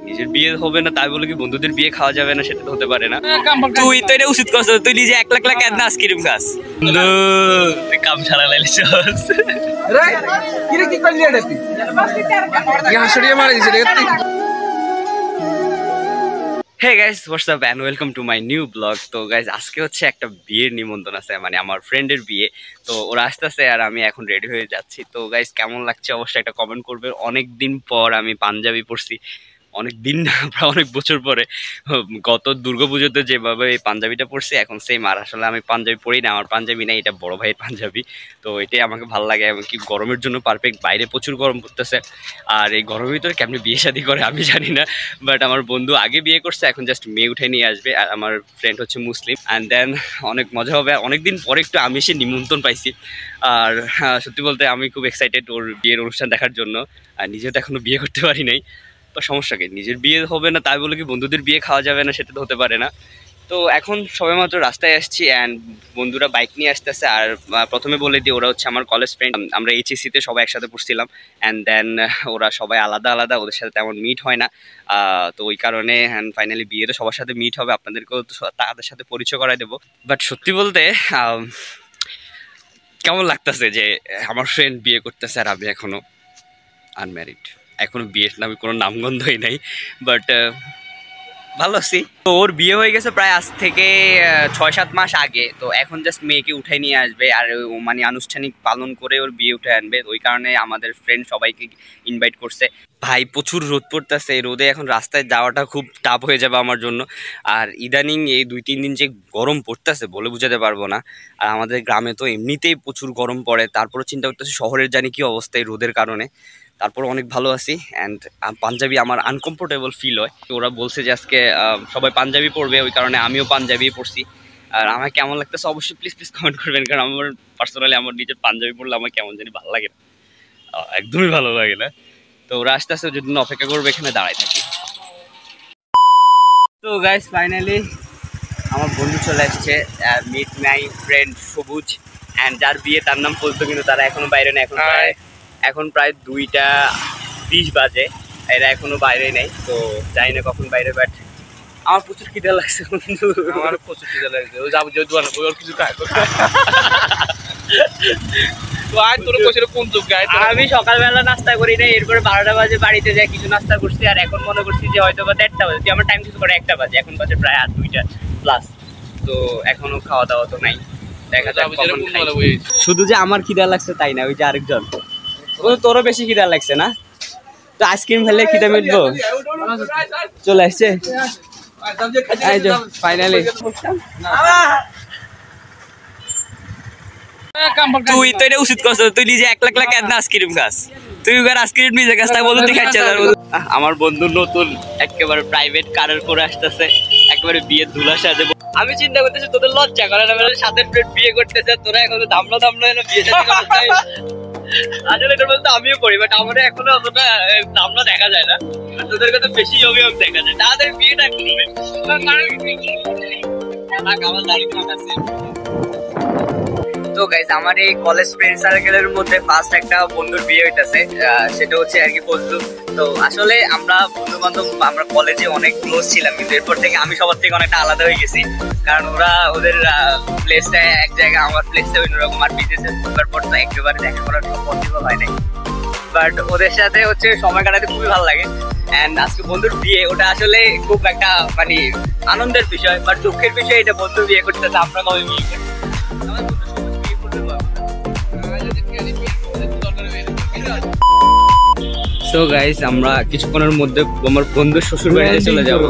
নিজের বিয়ে হবে না তাই বলে কি বন্ধুদের বিয়ে খাওয়া যাবে না, সেটা তো হতে পারে না। তুই তো এটা উচিত করছ, তুই নিজে 1 লাখ একদম আইসক্রিম খাস, তুই কাম ছাড়া লাইলিস। Hey guys, what's up and welcome to my new vlog. তো গাইজ আজকে হচ্ছে একটা বিয়ের নিমন্ত্রণ আছে, মানে আমার ফ্রেন্ডের বিয়ে। তো ওরা আসতেছে আর আমি এখন রেডি হয়ে যাচ্ছি। তো গাইজ কেমন লাগছে অবশ্যই একটা কমেন্ট করবে। অনেক দিন পর আমি পাঞ্জাবি পরছি, অনেক দিন না প্রায় অনেক বছর পরে। গত দুর্গাপুজোতে যেভাবে এই পাঞ্জাবিটা পরছি এখন সেম। আর আসলে আমি পাঞ্জাবি পরি না, আমার পাঞ্জাবি নেই, এটা বড় ভাইয়ের পাঞ্জাবি। তো এটাই আমাকে ভালো লাগে, এমনকি গরমের জন্য পারফেক্ট। বাইরে প্রচুর গরম পড়তেছে আর এই গরমের ভিতরে কেমনি বিয়ে শাদী করে আমি জানি না, বাট আমার বন্ধু আগে বিয়ে করছে, এখন জাস্ট মেয়ে উঠে নিয়ে আসবে। আর আমার ফ্রেন্ড হচ্ছে মুসলিম। অ্যান্ড দেন অনেক মজা হবে। অনেকদিন পরে একটু আমি সে নিমন্ত্রণ পাইছি। আর সত্যি বলতে আমি খুব এক্সাইটেড ওর বিয়ের অনুষ্ঠান দেখার জন্য। আর নিজেও তো এখনও বিয়ে করতে পারি নাই। তো সমস্যা কি, নিজের বিয়ে হবে না তাই বলে কি বন্ধুদের বিয়ে খাওয়া যাবে না, সেটা তো হতে পারে না। তো এখন সবেমাত্র রাস্তায় আসছি অ্যান্ড বন্ধুরা বাইক নিয়ে আসতেছে। আর প্রথমে বলে দিই, ওরা হচ্ছে আমার কলেজ ফ্রেন্ড। আমরা এইচএসসিতে সবাই একসাথে পড়ছিলাম অ্যান্ড দেন ওরা সবাই আলাদা আলাদা, ওদের সাথে তেমন মিট হয় না। তো ওই কারণে অ্যান্ড ফাইনালি বিয়েতে সবার সাথে মিট হবে, আপনাদেরকেও তাদের সাথে পরিচয় করাই দেবো। বাট সত্যি বলতে কেমন লাগতেছে যে আমার ফ্রেন্ড বিয়ে করতেছে আর আমি এখনও আনম্যারিড। এখনো বিয়ের নামে কোনো নামগন্ধই নাই, বাট ভালো আছি। তো ওর বিয়ে হয়ে গেছে প্রায় আজ থেকে 6-7 মাস আগে। তো এখন জাস্ট মেয়েকে উঠাই নিয়ে আসবে আর মানে আনুষ্ঠানিক পালন করে ওর বিয়ে উঠে আনবে। ওই কারণে আমাদের ফ্রেন্ড সবাইকে ইনভাইট করছে। ভাই প্রচুর রোদ পড়তেছে, এই রোদে এখন রাস্তায় যাওয়াটা খুব টাফ হয়ে যাবে আমার জন্য। আর ইদানিং এই 2-3 দিন যে গরম পড়তেছে বলে বোঝাতে পারবো না। আর আমাদের গ্রামে তো এমনিতেই প্রচুর গরম পড়ে, তারপরে চিন্তা করতেছি শহরের জানি কি অবস্থা এই রোদের কারণে। তারপর অনেক ভালো আছি অ্যান্ড পাঞ্জাবি আমার আনকমফোর্টেবল ফিল হয়। ওরা বলছে যে আজকে সবাই পাঞ্জাবি পরবে, ওই কারণে আমিও পাঞ্জাবি পরছি। আর আমার কেমন লাগতেছে অবশ্যই প্লিজ কমেন্ট করবেন, কারণ আমার পার্সোনালি আমার নিজের পাঞ্জাবি পরলে আমার কেমন জানি ভালো লাগে না, একদমই ভালো লাগে না। তো ওরা আস্তে আস্তে যদি অপেক্ষা করবে, এখানে দাঁড়াই থাকি। তো গাইস ফাইনালি আমার বন্ধু চলে আসছে, মিট মাই ফ্রেন্ড সবুজ অ্যান্ড যার বিয়ে তার নাম বলতো, কিন্তু তারা এখনো বাইরে নেই। এখন প্রায় 2:20 বাজে, এরা এখনো বাইরে নেই। তো জানি না কখন বাইরে, বাট আমার প্রচুর খিদে লাগছে। আমার প্রচুর খিদে লাগছে, ও যাবো যেহেতু ওর কিছু খায়। আমি সকালবেলা নাস্তা করি না, এরপরে 12টা বাজে বাড়িতে যাই, কিছু নাস্তা করছি। আর এখন মনে করছি যে হয়তো বা 1টা বাজে, আমার টাইম কিছু করে 1টা বাজে, এখন বাজে প্রায় 2:00+ তো এখনো খাওয়া দাওয়া তো নাই। দেখা যাক কখন খাই। শুধু যে আমার খিদা লাগছে তাই না, ওই যে আরেকজন, তোরও বেশি খিদা লাগছে না? তো আইসক্রিম খেলে খিদা মিটবো। চলে আসছে ফাইনালি। তুই তো এটা উচিত করছ, তুই নিজে 1 লাখ একদম আইসক্রিম খাস, তুই আইসক্রিম নিজে খাস, তাই বলতে তুই খাচ্ছে। আমার বন্ধু নতুন একেবারে প্রাইভেট কারের করে আসতেছে, একেবারে বিয়ের ধুলা সাজে। আমি চিন্তা করতেছি তোদের লজ্জা করে না, সাথে ফ্রেন্ড বিয়ে করতেছে, তোরা এখন ধামলা এলো বিয়ে শাদী। আসলে এটা বলতে আমিও করি, বাট আমার এখনো অতটা ধামলা দেখা যায় না, তোদের কাছে বেশি অভিযোগ দেখা যায়। তাদের বিয়েটা তো গাইজ আমার এই কলেজ ফ্রেন্ড সার্কেলের মধ্যে ফার্স্ট একটা বন্ধুর বিয়ে হইতেছে, সেটা হচ্ছে আর কি ফজলু। তো আসলে আমরা বন্ধু বান্ধব, আমরা কলেজে অনেক ক্লোজ ছিলাম, কিন্তু এরপর থেকে আমি সবার থেকে অনেকটা আলাদা হয়ে গেছি, কারণ ওরা ওদের প্লেসটা এক জায়গায়, আমার প্লেসটা অন্যরকম। আর বিদেশে ঢোকার পর তো একেবারে দেখা করার পসিবল হয় নাই, বাট ওদের সাথে হচ্ছে সময় কাটাতে খুবই ভালো লাগে। অ্যান্ড আজকে বন্ধুর বিয়ে, ওটা আসলে খুব একটা মানে আনন্দের বিষয়, বাট দুঃখের বিষয় এটা বন্ধু বিয়ে করতেছে, আমরা কবে বিয়ে করি। সো গাইস আমরা কিছুক্ষণের মধ্যে আমার বন্ধুর শ্বশুর বাড়িতে চলে যাবো।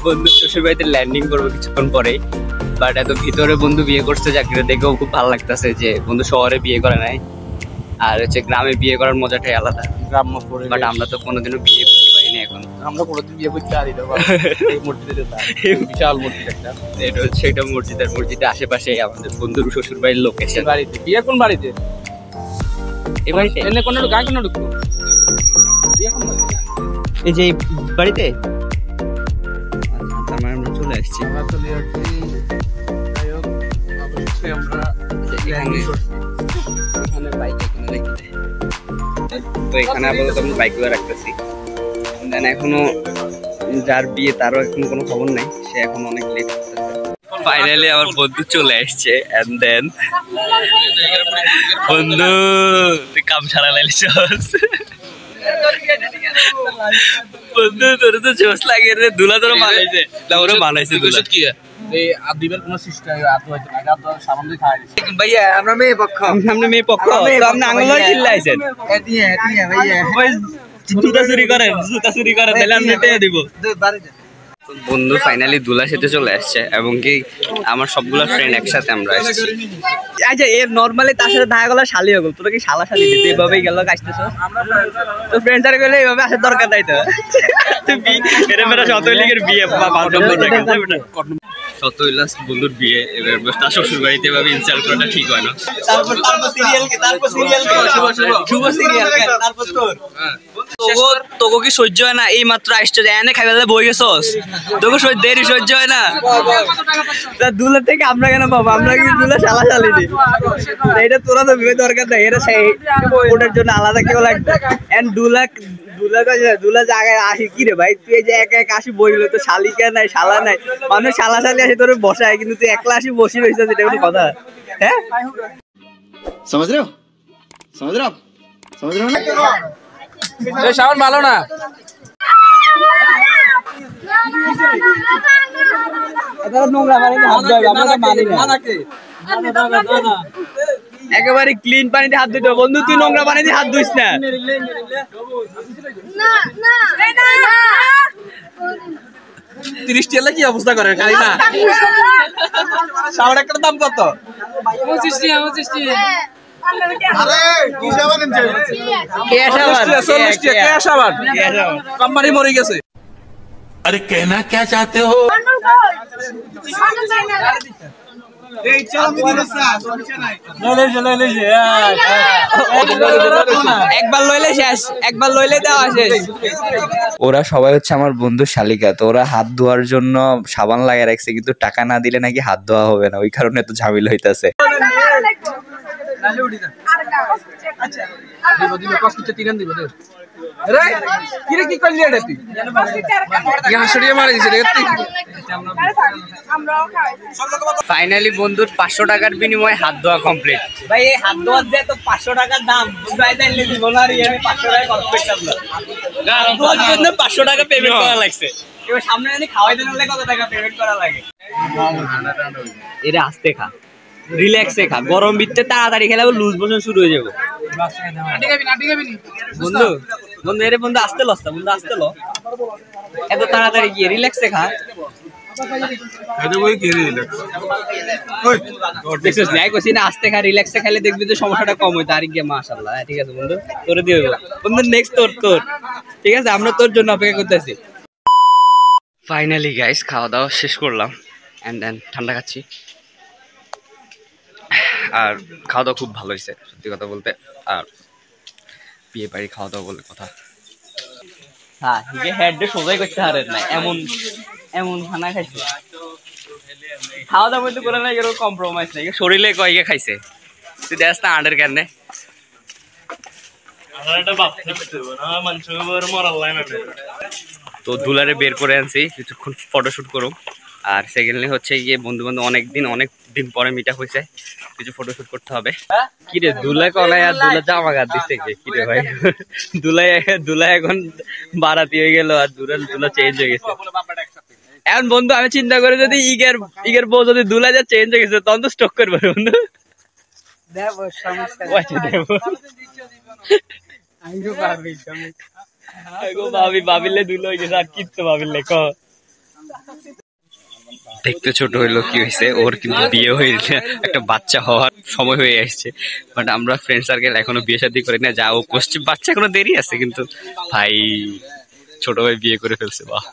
বন্ধুর শ্বশুর বাড়িতে ল্যান্ডিং করবো কিছুক্ষণ পরেই। বাট এত ভিতরে বন্ধু বিয়ে করছে, চাকরিটা দেখেও খুব ভালো লাগতেছে যে বন্ধু শহরে বিয়ে করে নাই। আর হচ্ছে গ্রামে বিয়ে করার মজাটাই আলাদা, গ্রাম্য। বাট আমরা তো কোনোদিনও বিয়ে করতে পারিনি, এখন আমরা কোনোদিন বিয়ে করতে পারি না। এই মসজিদে বিশাল মসজিদ একটা, এটা হচ্ছে এটা মসজিদের আশেপাশে আমাদের বন্ধুর শ্বশুর বাড়ির লোকেশন। বাড়িতে বিয়ে কোন বাড়িতে? এই বাড়িতে এনে কোনো গায়ে কোনো ঢুকবো, এই যে বাড়িতে। তার মানে আমরা চলে আসছি, আমরা এখানে বাইক এখানে রেখে তো এখানে আপাতত আমি বাইকগুলো রাখতেছি। দেন এখনো যার বিয়ে তারও এখনো কোনো খবর নাই, সে এখন অনেক লেট করতেছে। ফাইনালি আমার বন্ধু চলে আসছে। এন্ড দেন বন্ধু তুই কাম ছাড়া লাইলিস বন্ধু, তোর তো জোশ লাগে রে। দুলা তোর বানাইছে না, ওরা বানাইছে দুলা কি আদিবের কোন সিস্টেম আত হইতে না, আত সামনে দিয়ে খাই দিছে ভাইয়া। আমরা মেয়ে পক্ষ, আমরা মেয়ে পক্ষ, তো আপনি আঙ্গুল চিল্লাইছেন এটিয়ে এটিয়ে ভাইয়া। জুতা চুরি করেন, জুতা চুরি করেন, তাহলে আমি দিয়ে দিব। বন্ধু ফাইনালি দুলার সাথে চলে আসছে এবং কি আমার সবগুলো ফ্রেন্ড একসাথে আমরা আসছি। আচ্ছা এর নরমালি তার সাথে দেখা গেল শালি হগল, তোরা কি শালা শালি দিতে এভাবেই গেল আসতেছ? তো ফ্রেন্ড সার্কেল গেলে এইভাবে আসার দরকার নাই তো। এর মেয়েরা সতই লিগের বিয়ে বা বান্ধব থাকে সতইলাস বন্ধুর বিয়ে, এবার তার শ্বশুর বাড়িতে এভাবে ইনসাল্ট করাটা ঠিক হয় না। তারপর সিরিয়াল কে, তারপর সিরিয়াল কে, শুভ সিরিয়াল কে, তারপর তোর তোকে কি সহ্য হয় না? এই মাত্র আসছে এনে খাইবে বই গেছস, তোকে দেরি সহ্য হয় না? দুলা থেকে আমরা কেন পাবো? আমরা কি দুলা শালা শালি নি? এটা তোরা তো বিয়ে দরকার নাই, এটা সেই ওটার জন্য আলাদা কেউ লাগবে। এন্ড দুলা জায়গায় আসি কি রে ভাই, তুই যে একা একা আসি বইলো তো শালিকা নাই শালা নাই, মানুষ শালা শালি আসি তোর বসায়, কিন্তু তুই একলা আসি বসি রয়েছিস, এটা কোনো কথা? হ্যাঁ समझ रहे हो समझ रहे हो समझ रहे हो ना? সাউন্ড ভালো না। একেবারে ক্লিন পানিতে হাত ধুতে বন্ধু, তুই নোংরা পানিতে হাত ধুইস না। 30 টাকা কি অবস্থা করে খাই না। শাওয়ার একটা দাম কত? 25 টাকা 25 টাকা। अरे কি সাবান এনেছে? কে সাবান? 40 টাকা কে সাবান? কোম্পানি মরে গেছে। अरे कहना क्या चाहते हो? একবার লইলে শেষ, একবার লইলে দেওয়া শেষ। ওরা সবাই হচ্ছে আমার বন্ধু শালিকা, তো ওরা হাত ধোয়ার জন্য সাবান লাগিয়ে রাখছে, কিন্তু টাকা না দিলে নাকি হাত ধোয়া হবে না, ওই কারণে তো ঝামেলা হইতাছে। ফাইনালি বন্ধুর 500 টাকার বিনিময়ে হাত ধোয়া কমপ্লিট। ভাই এই হাত ধোয়ার যে তো 500 টাকার দাম, বন্ধু আইতাইলে দিব না আর আমি 500 টাকা কমপ্লিট করলাম। হাত ধোয়ার জন্য 500 টাকা পেমেন্ট করা লাগছে। এবার সামনে যদি খাওয়াই দিলে কত টাকা পেমেন্ট করা লাগে? এরা আস্তে খা, রিল্যাক্সে খা, গরম ভিতরে তাড়াতাড়ি খেলে লুজ মোশন শুরু হয়ে যাবে। বন্ধু বন্ধু এর বন্ধু আসতে লস্তা, বন্ধু আসতে ল, এত তাড়াতাড়ি গিয়ে রিল্যাক্সে খা। আস্তে খা, রিল্যাক্সে খাইলে দেখবি যে সমস্যাটা কম হইতো। আর গিয়ে মাশাআল্লাহ, ঠিক আছে বন্ধু, তোরে দিয়ে দেবো বন্ধু, নেক্সট তোর ঠিক আছে, আমরা তোর জন্য অপেক্ষা করতেছি। ফাইনালি গাইস খাওয়া দাওয়া শেষ করলাম, এন্ড দেন ঠান্ডা খাচ্ছি। আর খাওয়া দাওয়া খুব ভালো হয়েছে সত্যি কথা বলতে। আর বিয়ে বাড়ি খাওয়া দাওয়া বলে কথা, হ্যাঁ হেড সোজাই করতে হারেন না, এমন এমন খানা খাইছে। খাওয়া দাওয়া মধ্যে করে না এরকম কম্প্রোমাইজ নেই, শরীরে কয়েকে খাইছে। তুই দেখ না আন্ডার কেন তো দুলারে বের করে আনছি কিছুক্ষণ ফটোশুট করুক। আর সেকেন্ডলি হচ্ছে গিয়ে বন্ধু বান্ধব অনেক দিন পরে মিট আপ হয়েছে, কিছু ফটোশুট করতে হবে। কিরে দুলাই কলাই আর দুলা জামা গাছ দিচ্ছে কিরে ভাই? দুলাই এখন বারাতি হয়ে গেল আর দুলা চেঞ্জ হয়ে গেছে। এখন বন্ধু আমি চিন্তা করি যদি ইগের বউ যদি দুলা যা চেঞ্জ হয়ে গেছে তখন তো স্টক করবে বন্ধু। ভাবিলে দুলো হয়ে গেছে আর কিচ্ছু ভাবিলে ক। দেখতে ছোট হইলো কি হয়েছে, ওর কিন্তু বিয়ে হয়ে একটা বাচ্চা হওয়ার সময় হয়ে আসছে। বাট আমরা ফ্রেন্ড সার্কেল এখনো বিয়ে শাদী করি না, যা ও করছে বাচ্চা এখনো দেরি আছে, কিন্তু ভাই ছোট ভাই বিয়ে করে ফেলছে বাহ।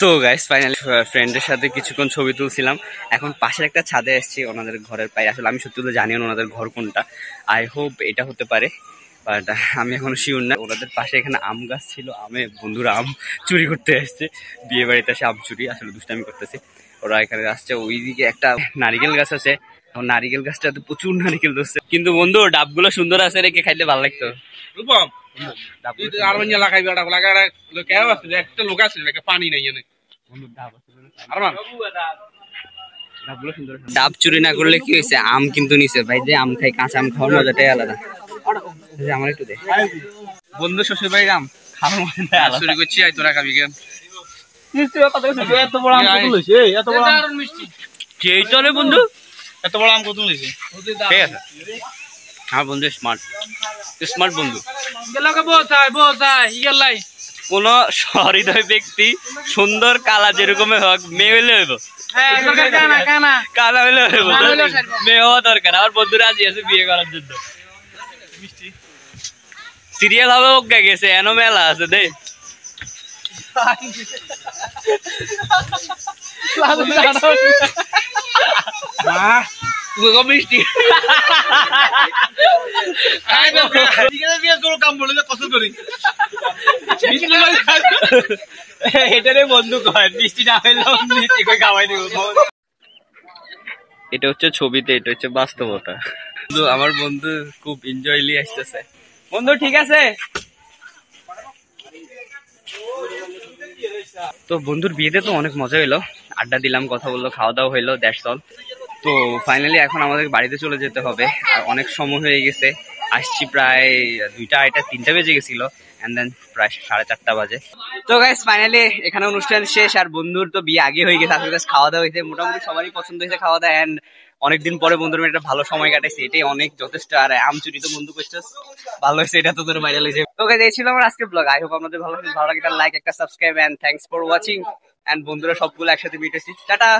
তো গাইস ফাইনালি ফ্রেন্ডের সাথে কিছুক্ষণ ছবি তুলছিলাম, এখন পাশের একটা ছাদে আসছি ওনাদের ঘরের পায়ে। আসলে আমি সত্যি তো জানি না ওনাদের ঘর কোনটা, আই হোপ এটা হতে পারে, বাট আমি এখনো শিওর না। ওনাদের পাশে এখানে আম গাছ ছিল, বন্ধুরা আম চুরি করতে আসছে, বিয়ে বাড়িতে আসে আম চুরি, আসলে দুষ্টামি করতেছে। ওরা এখানে আসছে, ওইদিকে একটা নারিকেল গাছ আছে, নারিকেল গাছটাতে প্রচুর নারিকেল ধরছে, কিন্তু বন্ধু ডাবগুলো সুন্দর আছে, রেখে খাইতে ভালো লাগতো। রূপম আর বানিয়ে লাগাইবে একটা লোক আছে পানি নাই এনে ডাব চুরি না করলে কি হয়েছে, আম কিন্তু নিছে ভাই, যে আম খাই, কাঁচা আম খাওয়ার মজাটাই আলাদা। আমার একটু দে বন্ধু, শ্বশুর বাড়ির আম খাওয়ার মজাটাই আলাদা। চুরি করছি আই তোরা খাবি কেন? এত বড় আম কত লইছে? এত বড় আম মিষ্টি সেই চলে বন্ধু, এত বড় আম কত লইছে? ঠিক আছে। আমার বন্ধু স্মার্ট, স্মার্ট বন্ধু। কোন সহৃদয় ব্যক্তি সুন্দর কালা যেরকম হোক, মেয়ে হইলে হইব, কালা হইলে হইব, মেয়ে হওয়া দরকার। আমার বন্ধু রাজি আছে বিয়ে করার জন্য। সিরিয়াল হবে হোক গেছে, এনো মেলা আছে দে। মিষ্টি এটারে বন্ধু কয়, মিষ্টি না হইলেও মিষ্টি কই খাওয়াই দিব। এটা হচ্ছে ছবিতে, এটা হচ্ছে বাস্তবতা। বন্ধু, আমার বন্ধু খুব এনজয়লি আসতেছে। বন্ধু ঠিক আছে তো, বন্ধুর বিয়েতে তো অনেক মজা হইলো, আড্ডা দিলাম, কথা বললো, খাওয়া দাওয়া হইলো, দ্যাটস অল। তো ফাইনালি এখন আমাদের বাড়িতে চলে যেতে হবে, আর অনেক সময় হয়ে গেছে। আসছি প্রায় 2টা, 2:30, 3টা বেজে গেছিল, এন্ড দেন প্রায় 4:30 বাজে। তো গাইস ফাইনালি এখানে অনুষ্ঠান শেষ, আর বন্ধুর তো বিয়ে আগে হয়ে গেছে। আসলে খাওয়া দাওয়া হয়েছে, মোটামুটি সবারই পছন্দ হয়েছে খাওয়া দাওয়া, এন্ড অনেকদিন পরে বন্ধুর একটা ভালো সময় কাটাইছে, এটাই অনেক যথেষ্ট। আর আম চুরি তো বন্ধু করছিস, ভালো হয়েছে, এটা তো তোর ভাইরাল হয়েছে। তো গাইস এই ছিল আমার আজকের ব্লগ। আই হোপ আপনাদের ভালো লাগে, একটা লাইক, একটা subscribe, and thanks for watching. And বন্ধুরা সবগুলো একসাথে মিট হয়েছি, টাটা।